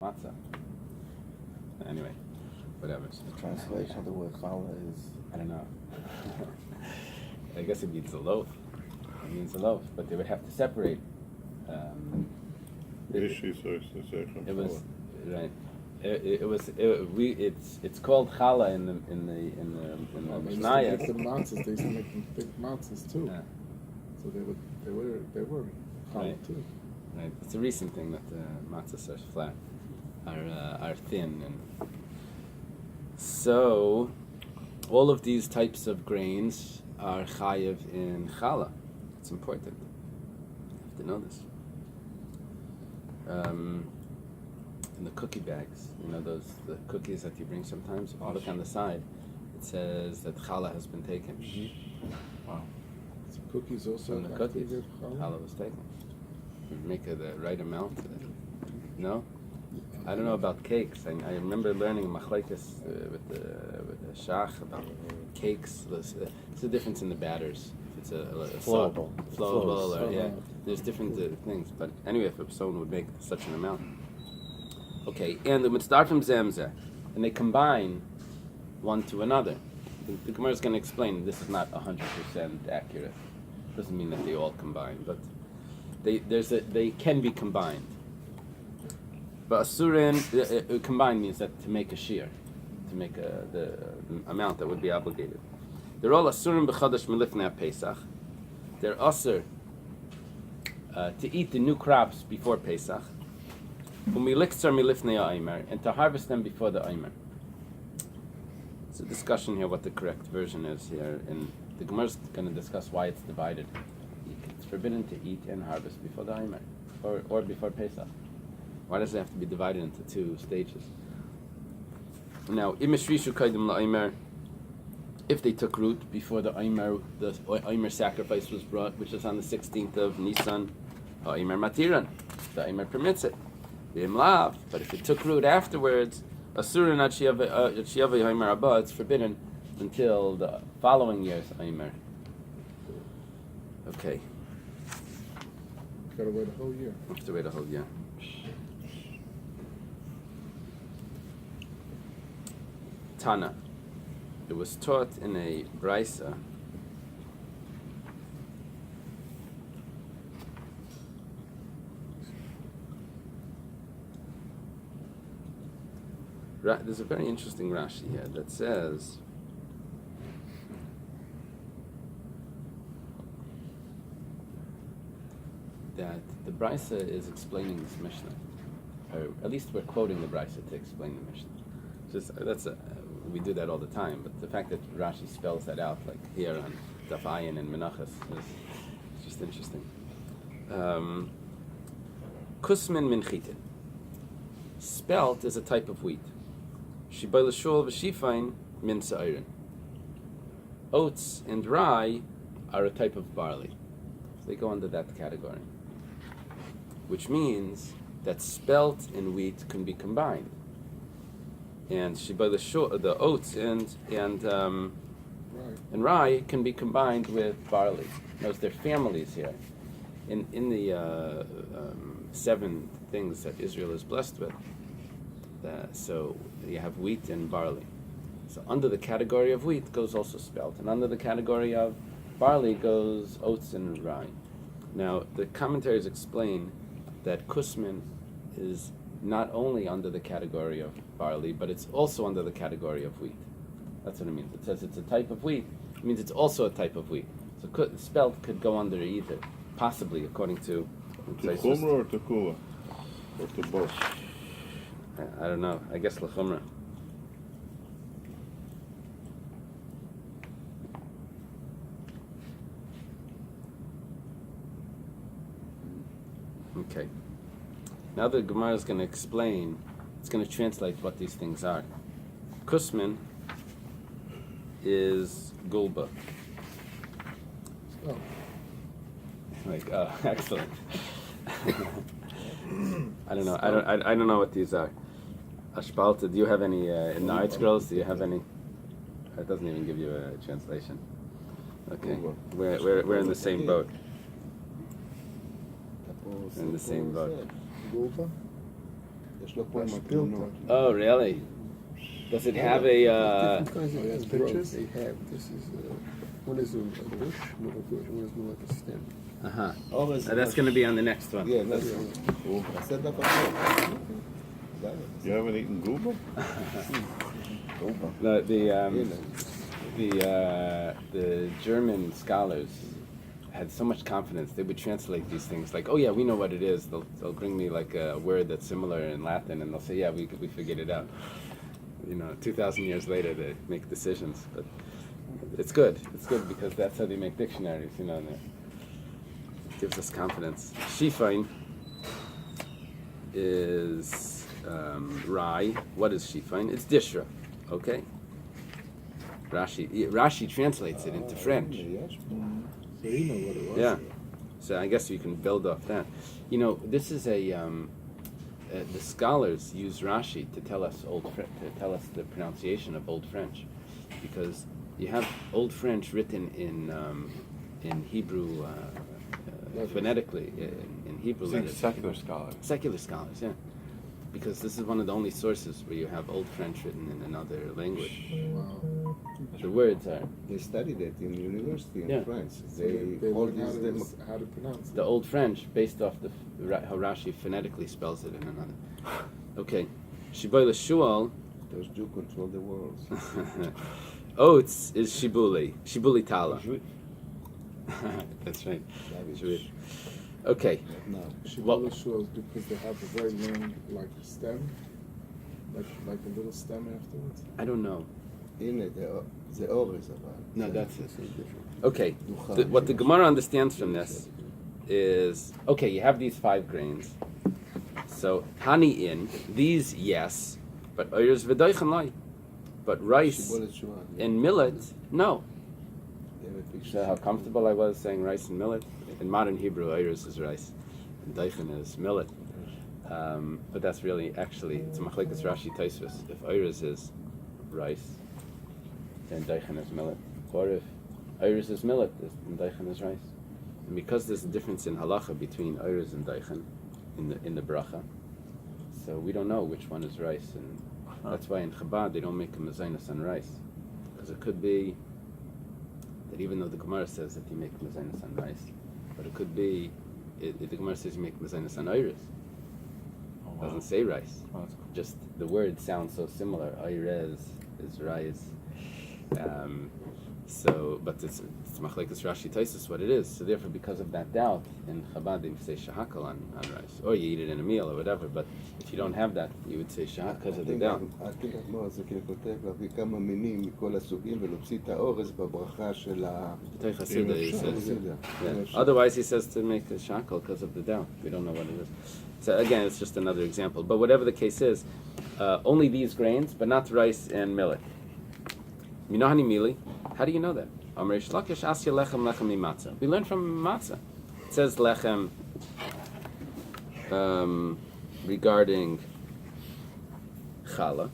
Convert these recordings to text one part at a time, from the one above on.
matzah. Anyway, whatever. The translation of the word challah is... I don't know. I guess it means a loaf. It means a loaf, but they would have to separate. It was right. It's called challah in the Mishnah. They used to make the matzahs. They used to make them big matzahs too. Yeah. So they were challah Right. too. Right. It's a recent thing that the matzahs are flat, are thin, and so all of these types of grains are chayiv in challah. It's important. You have to know this. In the cookie bags, the cookies that you bring sometimes, look on the side, it says that challah has been taken. Wow. So cookies also. From the cookies, challah was taken. You make the right amount. No? I don't know about cakes. I remember learning machlekes with the shach about cakes. There's a difference in the batters. If it's a Flowable. or there's different things. But anyway, if someone would make such an amount. Okay, and the mitzvah from zemzeh, and they combine one to another. The Gemara is going to explain this is not 100% accurate. Doesn't mean that they all combine, but they can be combined. But asurin combined means that to make a shear, to make the amount that would be obligated. They're all asurin b'chadash milifnei Pesach. They're asur to eat the new crops before Pesach. U'miliktzar milifnei ha'aymer, and to harvest them before the aymer. It's a discussion here what the correct version is here, and the Gemara is going to discuss why it's divided. It's forbidden to eat and harvest before the aymer, or before Pesach. Why does it have to be divided into two stages? Now, imeshrishu kaidim la'aymer, if they took root before the aymer sacrifice was brought, which is on the 16th of Nisan, aymer matiran, the aymer permits it. But if it took root afterwards, asurin ad sheyava aymer abba, it's forbidden until the following year's aymer. Okay. Gotta wait a whole year. Have to wait a whole year. Tana. It was taught in a brisa. There's a very interesting Rashi here that says that the brisa is explaining this Mishnah, or at least we're quoting the brisa to explain the Mishnah. We do that all the time, but the fact that Rashi spells that out, like here on Daf Ayin and Menachos, is just interesting. Kusmin min chitin. Spelt is a type of wheat. Shibai l'shul v'shifain min sa'irin. Oats and rye are a type of barley. So they go under that category. Which means that spelt and wheat can be combined. And the oats and rye can be combined with barley. Notice they're families here. In the 7 things that Israel is blessed with, so you have wheat and barley. So under the category of wheat goes also spelt, and under the category of barley goes oats and rye. Now the commentaries explain that kusmin is not only under the category of barley, but it's also under the category of wheat. That's what it means. It says it's a type of wheat. It means it's also a type of wheat. So spelt could go under either, possibly, according to... L'chumra or tekula? Or to both? I don't know. I guess l'chumra. Okay. Now the Gemara is going to explain, it's going to translate what these things are. Kusmin is gulba. Oh. Excellent. I don't know. I don't know what these are. Ashpalta, do you have any in the art scrolls? Do you have any? It doesn't even give you a translation. Okay, we're in the same boat. We're in the same boat. Gulba? יש לו פה That's מתנות. Oh, really? Does it have a? Different kinds Oh, of he has growth pictures? they have. This is one is a bush, more a bush, one is more like a stem. Uh-huh. That's going to be on the next one. Yeah, that's תעשה דף אחר. You haven't eaten guba? The German scholars had so much confidence they would translate these things like, oh yeah, we know what it is. They'll bring me like a word that's similar in Latin, and they'll say, yeah, we figured it out. 2,000 years later they make decisions, but it's good. It's good because that's how they make dictionaries. And it gives us confidence. Shifain is rye. What is shifain? It's dishra. Okay. Rashi translates it into French. So you know what it was. Yeah. So I guess you can build off that. This is the scholars use Rashi to tell us the pronunciation of Old French, because you have Old French written in Hebrew phonetically in Hebrew letters. Secular scholars. Secular scholars, yeah. Because this is one of the only sources where you have Old French written in another language. Wow. The words are They studied it in university in Yeah. France. So They all learned use them. how to pronounce it. the Old French based off how Rashi phonetically spells it in another. Okay. Shiboy l'shual. Those Jews control the world. Oats is Shibuli Tala. That's right. Shvit. Okay. No. Shibboleth shows because they have a very long, stem, like a little stem afterwards. I don't know. הנה, זה אורז אבל. No, that's it. Same different. Okay. What the Gemara understands from this is, okay, you have these 5 grains. So, honey in, these yes, but oyers v'doichan lai. But rice שיבולת שואה. and millet, no. They have a picture. So how comfortable I was saying rice and millet. In modern Hebrew, oyers is rice, and doichan is millet. But that's really, actually, it's machlekes Rashi Tosfos. If oyers is rice, then doichan is millet. Or if oyers is millet, then doichan is rice. And because there's a difference in halacha between oyers and doichan in the bracha, so we don't know which one is rice, and that's why in Chabad they don't make a mezainas on rice, because it could be that even though the Gemara says that you make mezainas on rice, but it could be the Gemara says you make mezainas on oyres. It doesn't say rice. Oh, that's cool. Just the words sound so similar. Oyres is rice. But it's machlekes Rashi Tosfos what it is. So therefore, because of that doubt, in Chabad they say shahakal on rice, or you eat it in a meal or whatever. But if you don't have that, you would say shahak because of the doubt. I think הגמרא זה כאילו כותב להביא כמה מינים מכל הסוגים ולהוציא את האורז בברכה של ה... B'tei Chasida, he says. חסידה. Yeah. Otherwise, he says to make a shakal because of the doubt. We don't know what it is. So again, it's just another example. But whatever the case is, only these grains, but not rice and millet. Minohani mili. How do you know that? Amar Shlakish asya lechem lechem mimatzah. We learn from matzah. It says lechem regarding challah,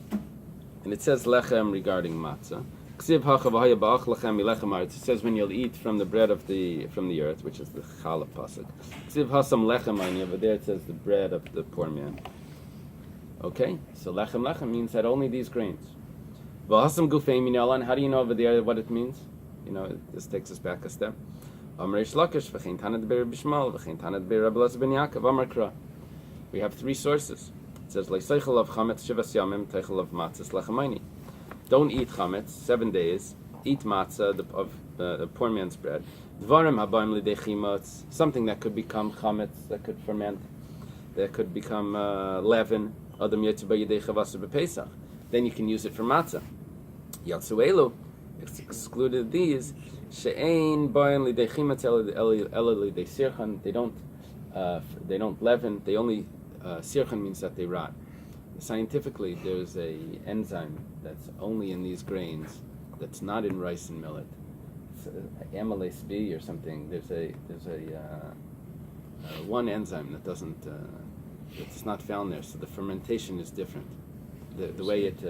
and it says lechem regarding matzah. It says when you'll eat from the bread from the earth, which is the challah pasuk. Over there it says the bread of the poor man. Okay, so lechem means that only these grains. How do you know over there what it means? This takes us back a step. We have 3 sources. It says don't eat chametz 7 days. Eat matzah of the poor man's bread. Something that could become chametz, that could ferment, that could become leaven. Then you can use it for matzah. Yatsuelu, it's excluded these. She'ein bayan lidei chimatz ela lidei sirchan. They don't leaven. They only sirchan means that they rot. Scientifically, there's a enzyme that's only in these grains that's not in rice and millet. It's amylase B or something. There's a one enzyme that doesn't it's not found there. So the fermentation is different. The way it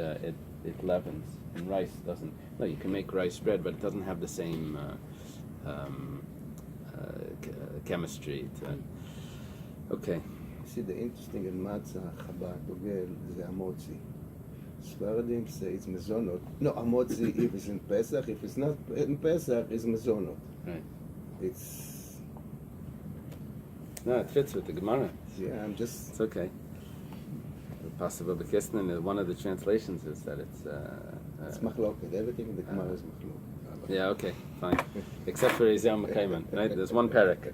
leavens. And rice doesn't. No, you can make rice bread, but it doesn't have the same chemistry. Okay, see the interesting in matzah, Chabad, Dogel, the amotzi. Sfaradim say it's mezonot. No, amotzi if it's in Pesach. If it's not in Pesach, it's mezonot. Right. It's No, it fits with the Gemara. yeah. I'm just It's okay. Possible Bekisnan, one of the translations is that it's it's machloket. Everything in the Gemara is machloket. yeah, okay, fine. Except for Ezra Mekayman, right? There's one parak.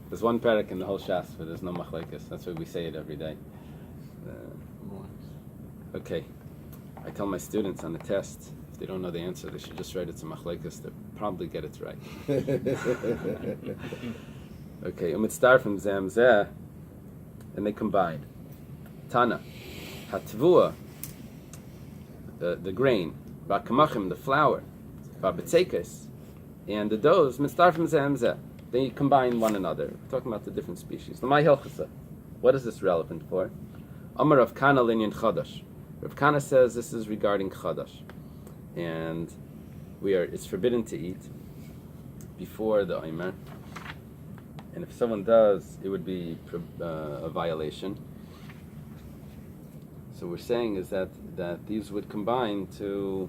There's one parak in the whole Shas where there's no machlekes. That's why we say it every day. Okay. I tell my students on the test, if they don't know the answer, they should just write it's a machlekes. They'll probably get it right. Okay, umitztar from Zamzeh, and they combined. Tana, hatvua, the grain, bakamachim, the flour, babetzekas, and the doughs, mitztar from Zamzeh. They combine one another. We're talking about the different species. L'may hilchasa. What is this relevant for? Amar Rav Kana linyan chadash. Rav Kana says this is regarding chadash, and it's forbidden to eat before the omer. And if someone does, it would be a violation. So we're saying is that these would combine for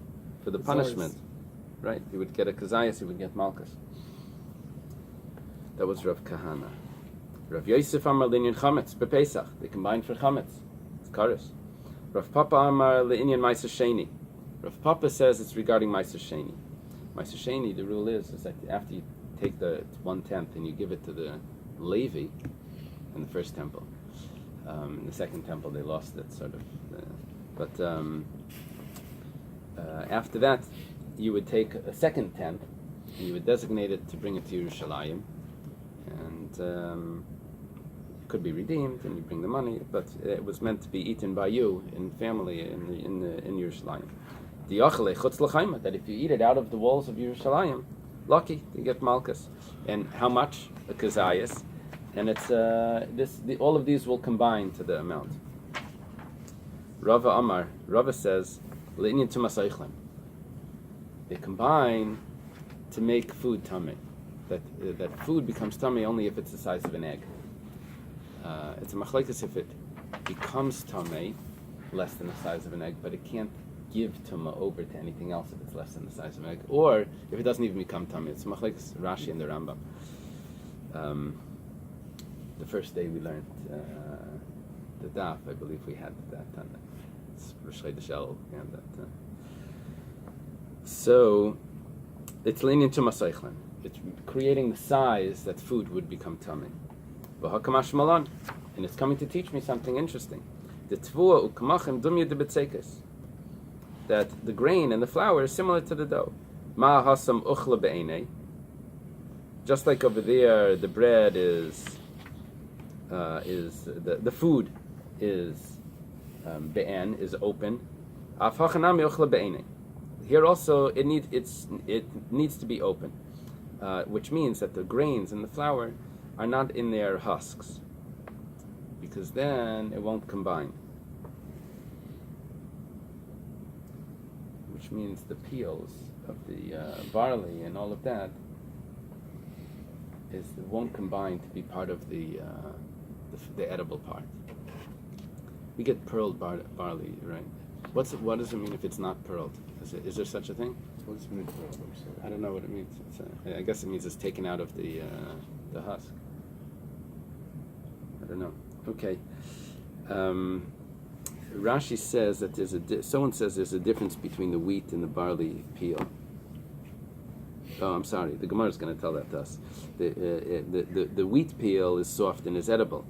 the punishment, right? You would get a kazayas, you would get malchus. That was Rav Kahana. Rav Yosef Amar Linyan Chametz bePesach. They combined for Chametz. It's kares. Rav Papa Amar Linyan Ma'aser Sheni. Rav Papa says it's regarding Ma'aser Sheni. Ma'aser Sheni, the rule is that after you take the 1/10 and you give it to the Levi in the first temple. In the second temple they lost it, sort of. After that, you would take a second 10th and you would designate it to bring it to Yerushalayim. And could be redeemed, and you bring the money, but it was meant to be eaten by you in family in Yerushalayim. That if you eat it out of the walls of Yerushalayim, lucky you get malchus. And how much? A kazayas, and it's all of these will combine to the amount. Rava Amar, Rava says, le'inyan tumas. They combine to make food tamei. That food becomes tummy only if it's the size of an egg. It's a machlekes if it becomes tummy less than the size of an egg, but it can't give tumah over to anything else if it's less than the size of an egg, or if it doesn't even become tummy. It's machlekes Rashi and the Rambam. The first day we learned the Daf, I believe we had that. It's Rosh Chodesh and that. So it's leaning to masaychlan. It's creating the size that food would become tummy. And it's coming to teach me something interesting. That the grain and the flour is similar to the dough. Just like over there, the bread is the food is be'en, is open. Here also it needs to be open. Which means that the grains and the flour are not in their husks, because then it won't combine. Which means the peels of the barley and all of that won't combine to be part of the edible part. We get pearled barley, right? What does it mean if it's not pearled? Is there such a thing? What does it mean? I'm sorry. I don't know what it means. I guess it means it's taken out of the husk. I don't know. Okay. Rashi says that someone says there's a difference between the wheat and the barley peel. Oh, I'm sorry. The Gemara is going to tell that to us. The wheat peel is soft and is edible.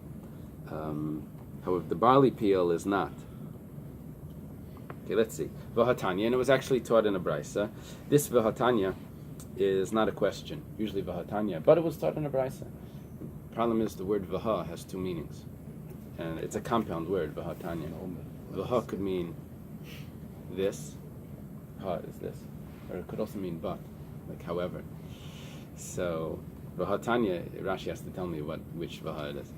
However, the barley peel is not. Okay, let's see. Vahatanya, and it was actually taught in a brisa. This Vahatanya is not a question. Usually Vahatanya, but it was taught in a brisa. Problem is the word Vaha has two meanings, and it's a compound word. Vahatanya. Vaha could mean this. Ha is this, or it could also mean but, like however. So Vahatanya, Rashi has to tell me which Vaha it is.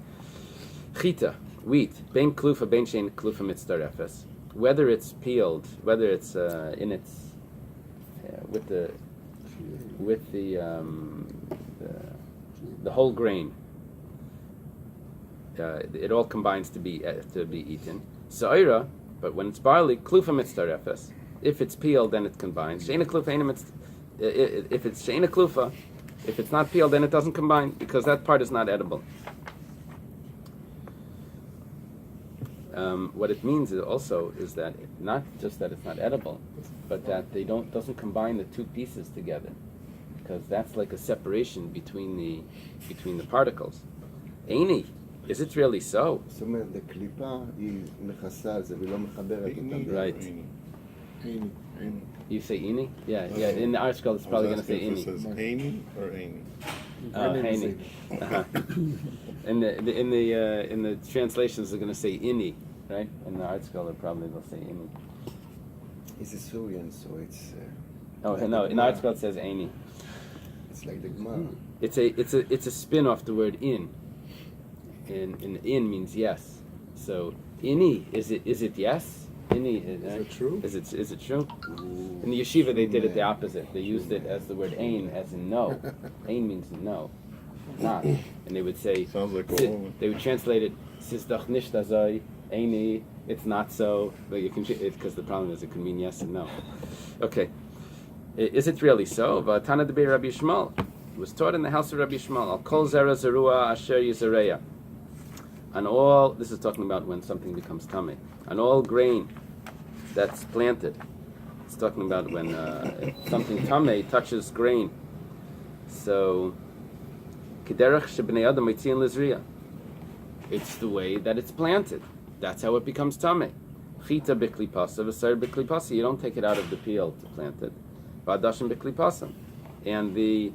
Chita, wheat, bein klufa, bein shein klufa mitzdarefes. Whether it's peeled, whether it's in its with the whole grain, it all combines to be eaten. Sa'ira, but when it's barley, klufa mitzarefes. If it's peeled, then it combines. She'ena klufa, if it's she'ena klufa, if it's not peeled, then it doesn't combine because that part is not edible. What it means is also is that not just that it's not edible, but that doesn't combine the two pieces together, because that's like a separation between the particles. Einy, is it really so? זאת אומרת, הקליפה היא מכסה על זה ולא מחברת אותם. Right. Einy. You say Einy? Yeah. In the article, it's probably going to say It Einy. says Einy or Einy? Einy. Uh-huh. In the translations, they're going to say Inni, right? In the art scholar, probably they'll say Inni. It's a Syrian, so it's... Oh no! In the art scholar, it says Einy. It's like the Gemara. It's a spin off the word in. In means yes. So Inni, is it yes? Inni, Is it true? Is it true? In the yeshiva, they did it the opposite. They used it as the word ein, as in no. Ein means no, not. And they would say, Sounds like a woman. they would translate it, "Sis doch nicht azoi, eini." It's not so. But you can, because the problem is it can mean yes and no. Okay, is it really so? V'atana debei Rabbi Shmuel. It was taught in the house of Rabbi Shmuel. Al kol zera zerua asher yizareya. On all, this is talking about when something becomes tummy. On all grain that's planted. It's talking about when if something tummy touches grain. So, kederach shebnei adam mitzion lizriya. It's the way that it's planted. That's how it becomes tummy. Chita biklipasa, v'sar biklipasa. You don't take it out of the peel to plant it. V'adashim biklipasa. And the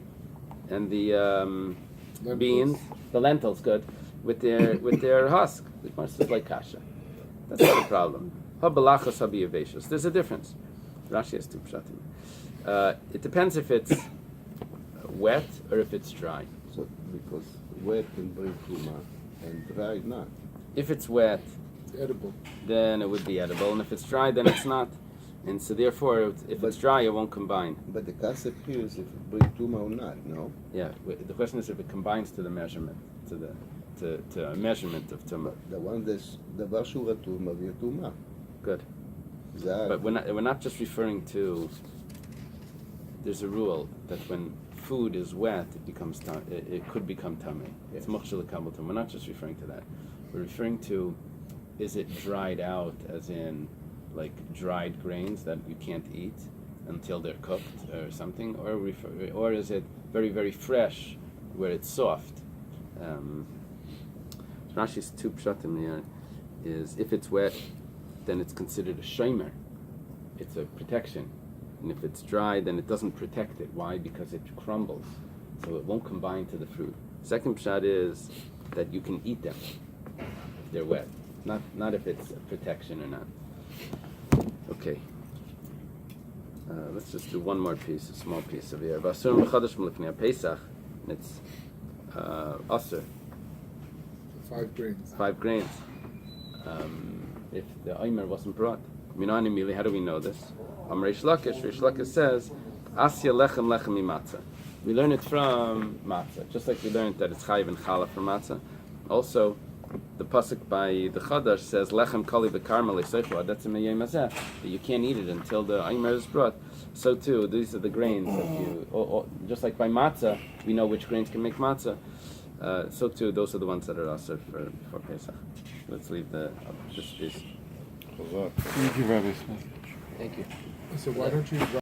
beans, the lentils, good, with their husk. The question is like kasha. That's not a problem. Habalachas habiyaveshus. There's a difference. Rashi has two pshatim. It depends if it's wet or if it's dry. So, because wet can bring tuma and dry not. If it's wet, Edible. then it would be edible, and if it's dry, then it's not. And so therefore, if it's dry, it won't combine. But the concept here is if it brings tuma or not, no? Yeah. The question is if it combines to the measurement, to a measurement of tumah. The one that's דבר שהוא רטוב מביא תuma. Good. זה But we're not just referring to. There's a rule that when food is wet, it could become tummy. It's mukhshel kabbalah. We're not just referring to that. We're referring to, is it dried out, as in like dried grains that you can't eat until they're cooked or something, or is it very, very fresh where it's soft? Rashi's two pshatim here is if it's wet, then it's considered a shomer. It's a protection. And if it's dry, then it doesn't protect it. Why? Because it crumbles. So it won't combine to the fruit. Second pshat is that you can eat them if they're wet. Not if it's a protection or not. Okay. Let's just do one more piece, a small piece of here. Vasur mechadash melifnei Pesach. It's aser. 5 grains. 5 grains. If the Omer wasn't brought. Minani Mili, how do we know this? Reish Lakish says, Asya lechem lechem matzah. We learn it from matzah, just like we learned that it's chayiv and challah from matzah. Also, the pasuk by the Chadash says, Lechem kali v'karma le'seichu adatzim meyem hazeh, that you can't eat it until the Omer is brought. So too, these are the grains that just like by matzah, we know which grains can make matzah. So too, those are the ones that are also for Pesach. Let's leave this piece. Chazak. Thank you, Rabbi. Thank you. So why don't you